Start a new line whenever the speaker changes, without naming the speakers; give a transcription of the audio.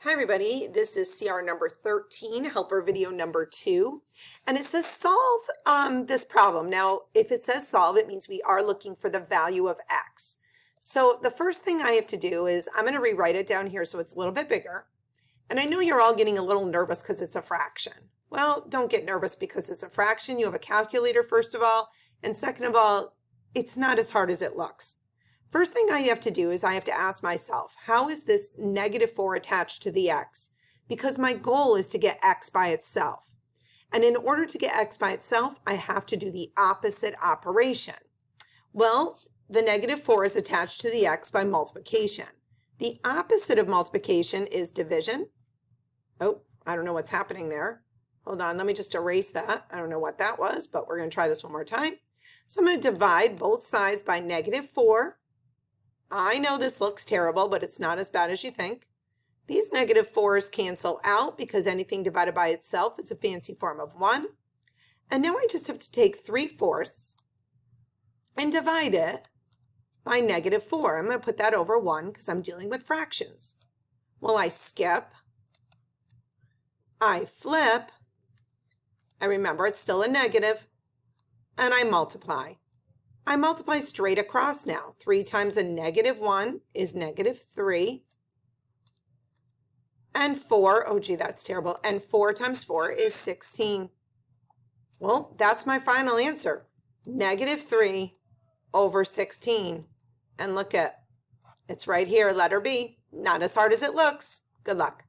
Hi everybody, this is CR number 13, helper video number 2, and it says solve this problem. Now, if it says solve, it means we are looking for the value of x. So the first thing I have to do is I'm going to rewrite it down here so it's a little bit bigger. And I know you're all getting a little nervous because it's a fraction. Well, don't get nervous because it's a fraction. You have a calculator, first of all, and second of all, it's not as hard as it looks. First thing I have to do is I have to ask myself, how is this -4 attached to the x? Because my goal is to get x by itself. And in order to get x by itself, I have to do the opposite operation. Well, the -4 is attached to the x by multiplication. The opposite of multiplication is division. Oh, I don't know what's happening there. Hold on, let me just erase that. I don't know what that was, but we're going to try this one more time. So I'm going to divide both sides by -4. I know this looks terrible, but it's not as bad as you think. These -4's cancel out because anything divided by itself is a fancy form of 1. And now I just have to take 3/4 and divide it by -4. I'm going to put that over 1 because I'm dealing with fractions. Well, I skip, I flip, I remember it's still a negative, and I multiply. I multiply straight across now. 3 times a -1 is -3. And 4, oh gee, that's terrible. And 4 times 4 is 16. Well, that's my final answer. -3 over 16. And look at, it's right here, letter B. Not as hard as it looks. Good luck.